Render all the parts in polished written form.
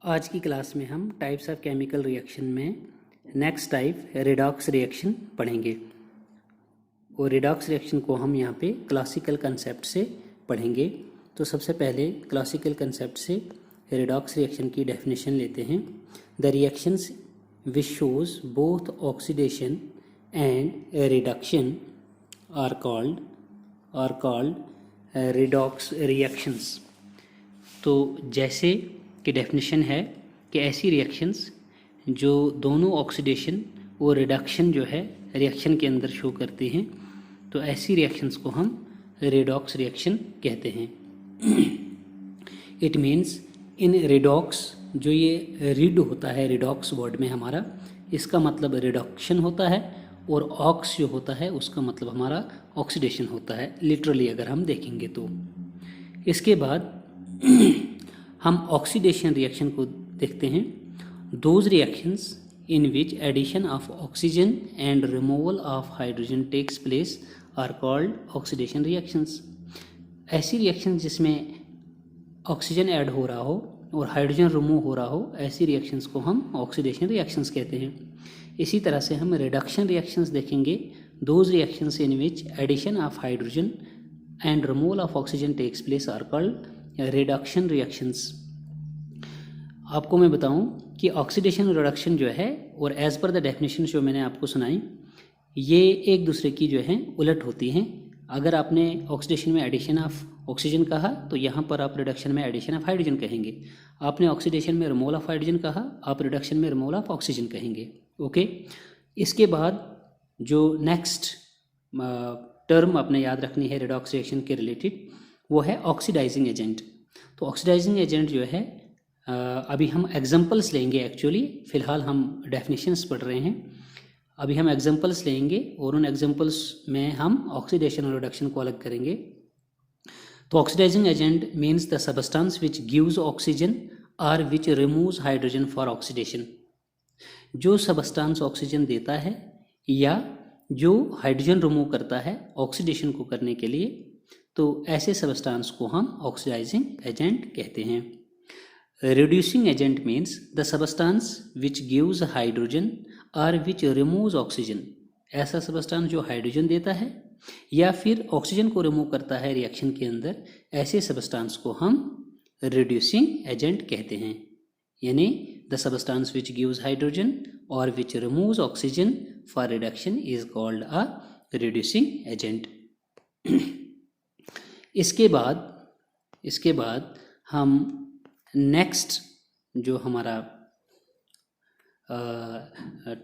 आज की क्लास में हम टाइप्स ऑफ केमिकल रिएक्शन में नेक्स्ट टाइप रेडॉक्स रिएक्शन पढ़ेंगे। और रेडॉक्स रिएक्शन को हम यहाँ पे क्लासिकल कंसेप्ट से पढ़ेंगे। तो सबसे पहले क्लासिकल कंसेप्ट से रेडॉक्स रिएक्शन की डेफिनेशन लेते हैं। The reactions which shows both oxidation and reduction are called redox reactions. तो जैसे कि डेफिनेशन है कि ऐसी रिएक्शंस जो दोनों ऑक्सीडेशन और रिडक्शन जो है रिएक्शन के अंदर शो करते हैं, तो ऐसी रिएक्शंस को हम रेडॉक्स रिएक्शन कहते हैं। इट मीन्स इन रेडॉक्स, जो ये रिड होता है रेडॉक्स वर्ड में हमारा, इसका मतलब रिडक्शन होता है, और ऑक्स जो होता है उसका मतलब हमारा ऑक्सीडेशन होता है, लिटरली अगर हम देखेंगे तो। इसके बाद हम ऑक्सीडेशन रिएक्शन को देखते हैं। Those reactions in which addition of oxygen and removal of hydrogen takes place are called oxidation reactions. ऐसी रिएक्शन जिसमें ऑक्सीजन ऐड हो रहा हो और हाइड्रोजन रिमूव हो रहा हो, ऐसी रिएक्शंस को हम ऑक्सीडेशन रिएक्शंस कहते हैं। इसी तरह से हम रिडक्शन रिएक्शंस देखेंगे। Those reactions in which addition of hydrogen and removal of oxygen takes place are called reduction reactions. आपको मैं बताऊं कि ऑक्सीडेशन रिडक्शन जो है, और एज पर द डेफिनेशन जो मैंने आपको सुनाई, ये एक दूसरे की जो है उलट होती हैं। अगर आपने ऑक्सीडेशन में एडिशन ऑफ ऑक्सीजन कहा तो यहाँ पर आप रिडक्शन में एडिशन ऑफ हाइड्रोजन कहेंगे। आपने ऑक्सीडेशन में रिमूवल ऑफ हाइड्रोजन कहा, आप रिडक्शन में रिमूवल ऑफ ऑक्सीजन कहेंगे। ओके। इसके बाद जो नेक्स्ट टर्म आपने याद रखनी है रेडॉक्स रिएक्शन के रिलेटेड, वो है ऑक्सीडाइजिंग एजेंट। तो ऑक्सीडाइजिंग एजेंट जो है, अभी हम एग्जांपल्स लेंगे। एक्चुअली फ़िलहाल हम डेफिनेशंस पढ़ रहे हैं, अभी हम एग्जांपल्स लेंगे और उन एग्जांपल्स में हम ऑक्सीडेशन और रिडक्शन को अलग करेंगे। तो oxidising agent means the substance which gives oxygen और which removes hydrogen for oxidation. जो सबस्टेंस ऑक्सीजन देता है या जो हाइड्रोजन रिमूव करता है ऑक्सीडेशन को करने के लिए, तो ऐसे सबस्टेंस को हम ऑक्सीडाइजिंग एजेंट कहते हैं। Reducing agent means the substance which gives hydrogen और विच रिमूव्स ऑक्सीजन। ऐसा सबस्टेंस जो हाइड्रोजन देता है या फिर ऑक्सीजन को रिमूव करता है रिएक्शन के अंदर, ऐसे सबस्टेंस को हम रिड्यूसिंग एजेंट कहते हैं। यानी the substance which gives hydrogen और which removes oxygen for reduction is called a reducing agent. इसके बाद हम नेक्स्ट जो हमारा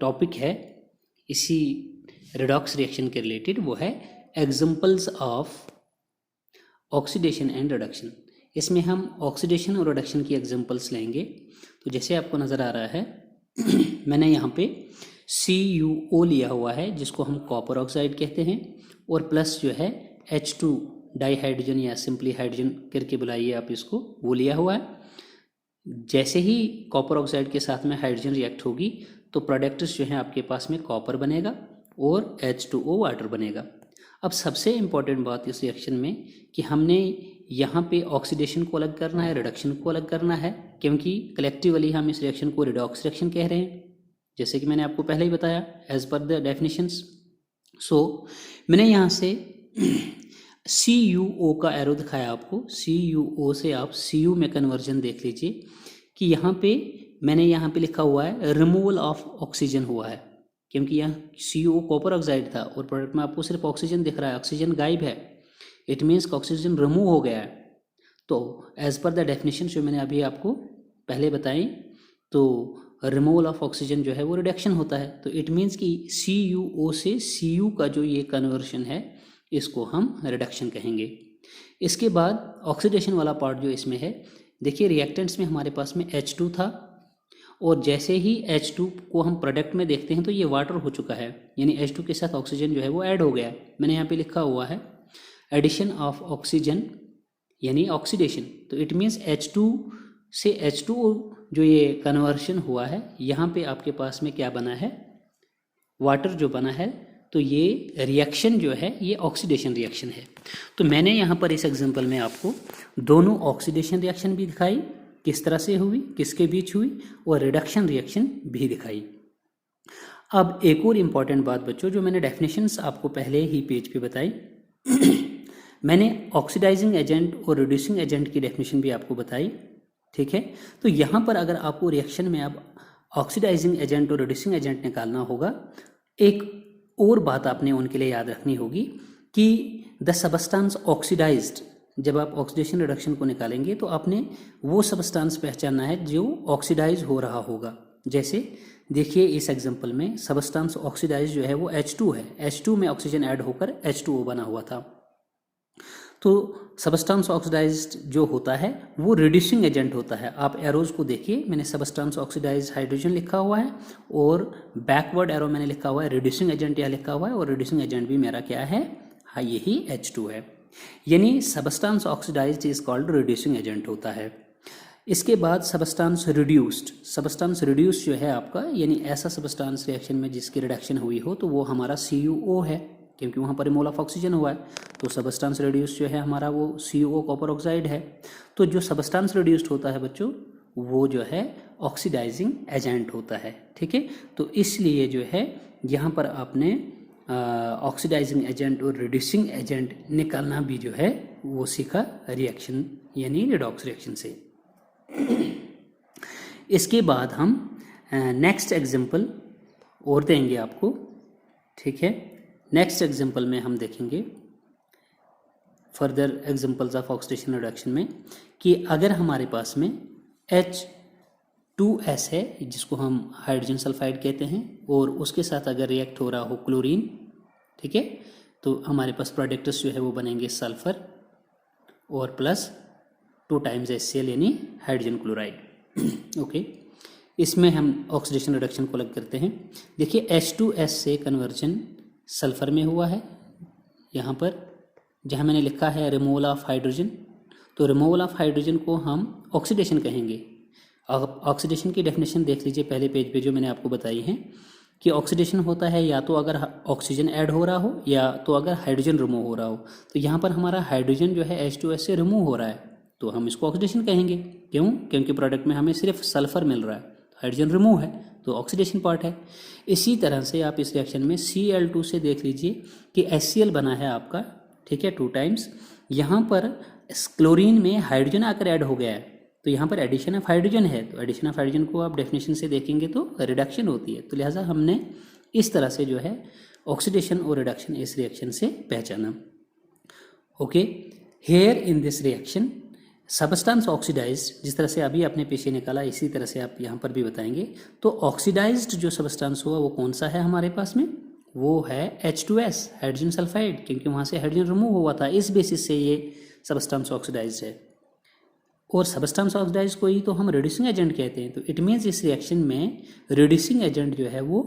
टॉपिक है इसी रेडॉक्स रिएक्शन के रिलेटेड, वो है examples of oxidation and reduction. इसमें हम ऑक्सीडेशन और रिडक्शन की एग्जांपल्स लेंगे। तो जैसे आपको नज़र आ रहा है मैंने यहाँ पे CuO लिया हुआ है, जिसको हम कॉपर ऑक्साइड कहते हैं, और प्लस जो है H2 डाई हाइड्रोजन या सिंपली हाइड्रोजन करके बुलाइए आप इसको, वो लिया हुआ है। जैसे ही कॉपर ऑक्साइड के साथ में हाइड्रोजन रिएक्ट होगी तो प्रोडक्ट्स जो हैं आपके पास में कॉपर बनेगा और H2O वाटर बनेगा। अब सबसे इम्पॉर्टेंट बात इस रिएक्शन में कि हमने यहाँ पे ऑक्सीडेशन को अलग करना है, रिडक्शन को अलग करना है, क्योंकि कलेक्टिवली हम इस रिएक्शन को रेडॉक्स रिएक्शन कह रहे हैं, जैसे कि मैंने आपको पहले ही बताया एज पर द डेफिनेशंस। सो मैंने यहाँ से CuO का एरो दिखाया आपको। CuO से आप Cu में कन्वर्जन देख लीजिए कि यहाँ पे मैंने यहाँ पे लिखा हुआ है रिमूवल ऑफ ऑक्सीजन हुआ है, क्योंकि यहाँ CuO कॉपर ऑक्साइड था और प्रोडक्ट में आपको सिर्फ ऑक्सीजन दिख रहा है, ऑक्सीजन गायब है। इट मीन्स ऑक्सीजन रिमूव हो गया है। तो एज पर द डेफिनेशन जो मैंने अभी आपको पहले बताई, तो रिमूवल ऑफ ऑक्सीजन जो है वो रिडक्शन होता है। तो इट मीन्स कि CuO से Cu का जो ये कन्वर्शन है, इसको हम रिडक्शन कहेंगे। इसके बाद ऑक्सीडेशन वाला पार्ट जो इसमें है, देखिए रिएक्टेंट्स में हमारे पास में H2 था, और जैसे ही H2 को हम प्रोडक्ट में देखते हैं तो ये वाटर हो चुका है, यानी H2 के साथ ऑक्सीजन जो है वो ऐड हो गया है। मैंने यहाँ पे लिखा हुआ है एडिशन ऑफ ऑक्सीजन यानी ऑक्सीडेशन। तो इट मीन्स H2 से H2O जो ये कन्वर्शन हुआ है, यहाँ पे आपके पास में क्या बना है, वाटर जो बना है। तो ये रिएक्शन जो है ये ऑक्सीडेशन रिएक्शन है। तो मैंने यहाँ पर इस एग्जांपल में आपको दोनों ऑक्सीडेशन रिएक्शन भी दिखाई किस तरह से हुई, किसके बीच हुई, और रिडक्शन रिएक्शन भी दिखाई। अब एक और इम्पॉर्टेंट बात बच्चों, जो मैंने डेफिनेशंस आपको पहले ही पेज पे बताई मैंने ऑक्सीडाइजिंग एजेंट और रिड्यूसिंग एजेंट की डेफिनेशन भी आपको बताई, ठीक है। तो यहाँ पर अगर आपको रिएक्शन में अब ऑक्सीडाइजिंग एजेंट और रिड्यूसिंग एजेंट निकालना होगा, एक और बात आपने उनके लिए याद रखनी होगी कि द सबस्टेंस ऑक्सीडाइज्ड, जब आप ऑक्सीडेशन रिडक्शन को निकालेंगे तो आपने वो सबस्टेंस पहचानना है जो ऑक्सीडाइज हो रहा होगा। जैसे देखिए इस एग्जांपल में सबस्टेंस ऑक्सीडाइज जो है वो H2 है, H2 में ऑक्सीजन ऐड होकर H2O बना हुआ था। तो सबस्टेंस ऑक्सीडाइज्ड जो होता है वो रिड्यूसिंग एजेंट होता है। आप एरोज को देखिए, मैंने सबस्टेंस ऑक्सीडाइज्ड हाइड्रोजन लिखा हुआ है और बैकवर्ड एरो मैंने लिखा हुआ है रिड्यूसिंग एजेंट यहाँ लिखा हुआ है, और रिड्यूसिंग एजेंट भी मेरा क्या है, हाँ यही H2 है। यानी substance oxidised is called reducing agent होता है। इसके बाद सबस्टेंस रिड्यूस्ड, सबस्टेंस रिड्यूस जो है आपका, यानी ऐसा सबस्टेंस रिएक्शन में जिसकी रिडक्शन हुई हो तो वो हमारा CuO है, क्योंकि वहाँ पर मोल ऑफ ऑक्सीजन हुआ है। तो सबस्टेंस रिड्यूस जो है हमारा वो CuO कॉपर ऑक्साइड है। तो जो सबस्टेंस रिड्यूस्ड होता है बच्चों वो जो है ऑक्सीडाइजिंग एजेंट होता है, ठीक है। तो इसलिए जो है यहाँ पर आपने ऑक्सीडाइजिंग एजेंट और रिड्यूसिंग एजेंट निकालना भी जो है वो सीखा रिएक्शन यानी रिडॉक्स रिएक्शन से। इसके बाद हम नेक्स्ट एग्जांपल और देंगे आपको, ठीक है। नेक्स्ट एग्जांपल में हम देखेंगे further examples of oxidation reduction में कि अगर हमारे पास में H2S है जिसको हम हाइड्रोजन सल्फाइड कहते हैं, और उसके साथ अगर रिएक्ट हो रहा हो क्लोरीन, ठीक है, तो हमारे पास प्रोडक्ट्स जो है वो बनेंगे सल्फर और प्लस 2 टाइम्स HCl यानी हाइड्रोजन क्लोराइड। ओके, इसमें हम ऑक्सीडेशन रिडक्शन को अलग करते हैं। देखिए H2S से कन्वर्जन सल्फर में हुआ है, यहाँ पर जहाँ मैंने लिखा है रिमूवल ऑफ हाइड्रोजन, तो रिमूवल ऑफ हाइड्रोजन को हम ऑक्सीडेशन कहेंगे। ऑक्सीडेशन की डेफिनेशन देख लीजिए पहले पेज पे जो मैंने आपको बताई है कि ऑक्सीडेशन होता है या तो अगर ऑक्सीजन ऐड हो रहा हो या तो अगर हाइड्रोजन रिमूव हो रहा हो। तो यहाँ पर हमारा हाइड्रोजन जो है H2S से रिमूव हो रहा है तो हम इसको ऑक्सीडेशन कहेंगे। क्यों? क्योंकि प्रोडक्ट में हमें सिर्फ सल्फर मिल रहा है, हाइड्रोजन रिमूव है तो ऑक्सीडेशन पार्ट है। इसी तरह से आप इस रिएक्शन में Cl2 से देख लीजिए कि HCl बना है आपका, ठीक है, 2 टाइम्स। यहाँ पर क्लोरीन में हाइड्रोजन आकर ऐड हो गया है तो यहाँ पर एडिशन ऑफ हाइड्रोजन है, तो एडिशन ऑफ हाइड्रोजन को आप डेफिनेशन से देखेंगे तो रिडक्शन होती है। तो लिहाजा हमने इस तरह से जो है ऑक्सीडेशन और रिडक्शन इस रिएक्शन से पहचाना। Okay, here in this reaction substance oxidised, जिस तरह से अभी आपने पीछे निकाला इसी तरह से आप यहाँ पर भी बताएंगे। तो ऑक्सीडाइज्ड जो सबस्टेंस हुआ वो कौन सा है हमारे पास में, वो है H2S हाइड्रोजन सल्फाइड, क्योंकि वहाँ से हाइड्रोजन रिमूव हुआ था, इस बेसिस से ये सबस्टेंस ऑक्सीडाइज्ड है। और सबस्टेंस ऑक्सीडाइज्ड को ही तो हम रिड्यूसिंग एजेंट कहते हैं। तो इट मीन्स इस रिएक्शन में रिड्यूसिंग एजेंट जो है वो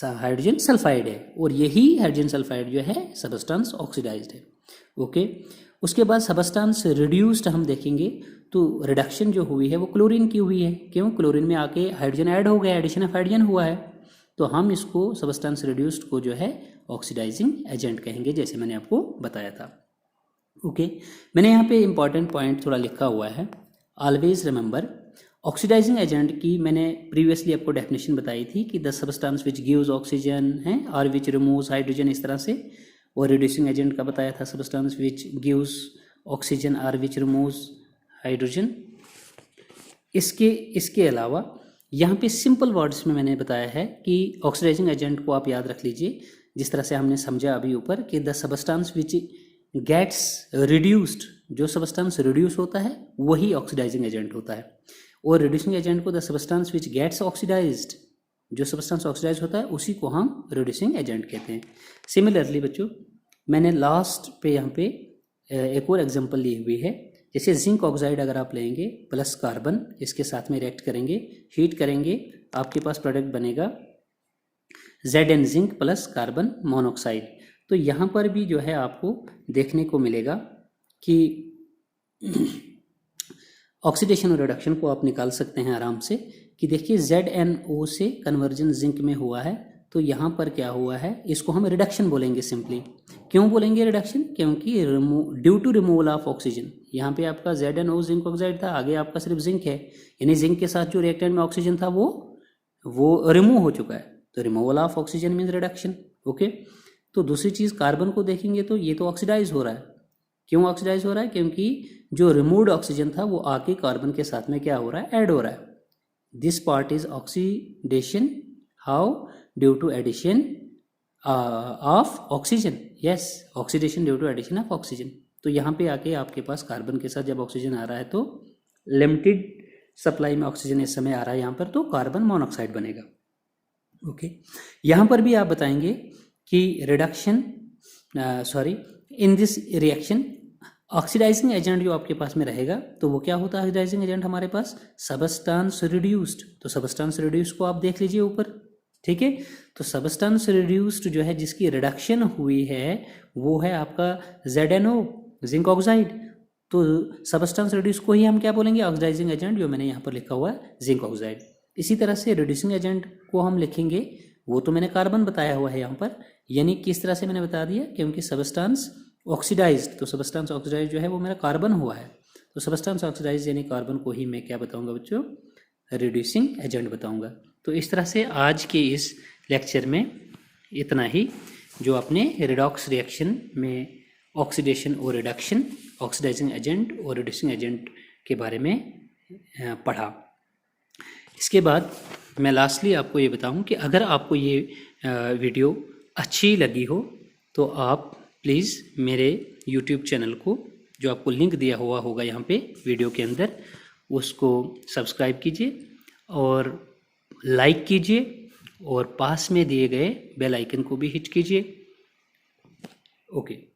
हाइड्रोजन सल्फाइड है और यही हाइड्रोजन सल्फाइड जो है सबस्टेंस ऑक्सीडाइज्ड है। ओके, उसके बाद सबस्टेंस रिड्यूस्ड हम देखेंगे तो रिडक्शन जो हुई है वो क्लोरीन की हुई है। क्यों? क्लोरीन में आके हाइड्रोजन ऐड हो गया, एडिशन ऑफ हाइड्रोजन हुआ है, तो हम इसको सबस्टेंस रिड्यूस्ड को जो है ऑक्सीडाइजिंग एजेंट कहेंगे, जैसे मैंने आपको बताया था। ओके, मैंने यहाँ पे इंपॉर्टेंट पॉइंट थोड़ा लिखा हुआ है। ऑलवेज रिमेंबर, ऑक्सीडाइजिंग एजेंट की मैंने प्रीवियसली आपको डेफिनेशन बताई थी कि the substance which gives oxygen है और विच रिमूव्स हाइड्रोजन, इस तरह से। और रिड्यूसिंग एजेंट का बताया था सबस्टेंस विच गिव्स ऑक्सीजन और विच रिमूव्स हाइड्रोजन। इसके अलावा यहाँ पे सिंपल वर्ड्स में मैंने बताया है कि ऑक्सीडाइजिंग एजेंट को आप याद रख लीजिए जिस तरह से हमने समझा अभी ऊपर कि the substance which gets reduced, जो सबस्टेंस रिड्यूस होता है वही ऑक्सीडाइजिंग एजेंट होता है। और रिड्यूसिंग एजेंट को the substance which gets oxidised, जो सबस्टेंस ऑक्सीडाइज होता है उसी को हम रिड्यूसिंग एजेंट कहते हैं। सिमिलरली बच्चों, मैंने लास्ट पे यहाँ पे एक और एग्जांपल ली हुई है। जैसे जिंक ऑक्साइड अगर आप लेंगे प्लस कार्बन, इसके साथ में रिएक्ट करेंगे, हीट करेंगे, आपके पास प्रोडक्ट बनेगा Zn zinc plus carbon monoxide. तो यहाँ पर भी जो है आपको देखने को मिलेगा कि ऑक्सीडेशन और रिडक्शन को आप निकाल सकते हैं आराम से कि देखिए ZnO से कन्वर्जन जिंक में हुआ है तो यहाँ पर क्या हुआ है, इसको हम रिडक्शन बोलेंगे सिंपली। क्यों बोलेंगे रिडक्शन? क्योंकि due to removal of oxygen. यहाँ पे आपका ZnO जिंक ऑक्साइड था, आगे आपका सिर्फ जिंक है, यानी जिंक के साथ जो रिएक्टेंट में ऑक्सीजन था वो रिमूव हो चुका है। तो removal of oxygen means reduction. Okay, तो दूसरी चीज़ कार्बन को देखेंगे तो ये तो ऑक्सीडाइज हो रहा है। क्यों ऑक्सीडाइज हो रहा है? क्योंकि जो रिमूव्ड ऑक्सीजन था वो आके कार्बन के साथ में क्या हो रहा है, ऐड हो रहा है। This part is oxidation. How? Due to addition of oxygen. Yes, oxidation due to addition of oxygen. तो यहाँ पे आके आपके पास कार्बन के साथ जब ऑक्सीजन आ रहा है तो लिमिटेड सप्लाई में ऑक्सीजन इस समय आ रहा है यहाँ पर, तो कार्बन मोनोऑक्साइड बनेगा। ओके, यहाँ पर भी आप बताएंगे कि reduction in this reaction oxidising agent जो आपके पास में रहेगा तो वो क्या होता है ऑक्सीडाइजिंग एजेंट हमारे पास? Substance reduced. तो सबस्टांस रिड्यूस्ड को आप देख लीजिए ऊपर, ठीक है। तो सबस्टांस रिड्यूस्ड जो है जिसकी रिडक्शन हुई है वो है आपका ZnO जिंक ऑक्साइड। तो सबस्टांस रिड्यूस को ही हम क्या बोलेंगे? ऑक्सीडाइजिंग एजेंट, जो मैंने यहाँ पर लिखा हुआ है जिंक ऑक्साइड। इसी तरह से रिड्यूसिंग एजेंट को हम लिखेंगे, वो तो मैंने कार्बन बताया हुआ है यहाँ पर, यानी किस तरह से मैंने बता दिया, क्योंकि सबस्टांस ऑक्सीडाइज्ड, तो सबस्टांस ऑक्सीडाइज जो है वो मेरा कार्बन हुआ है, तो सबस्टांस ऑक्सीडाइज यानी कार्बन को ही मैं क्या बताऊंगा बच्चों? रिड्यूसिंग एजेंट बताऊंगा। तो इस तरह से आज के इस लेक्चर में इतना ही, जो आपने रिडॉक्स रिएक्शन में ऑक्सीडेशन और रिडक्शन, ऑक्सीडाइजिंग एजेंट और रिड्यूसिंग एजेंट के बारे में पढ़ा। इसके बाद मैं लास्टली आपको ये बताऊं कि अगर आपको ये वीडियो अच्छी लगी हो तो आप प्लीज़ मेरे YouTube चैनल को, जो आपको लिंक दिया हुआ होगा यहाँ पे वीडियो के अंदर, उसको सब्सक्राइब कीजिए और लाइक कीजिए और पास में दिए गए बेल आइकन को भी हिट कीजिए। ओके।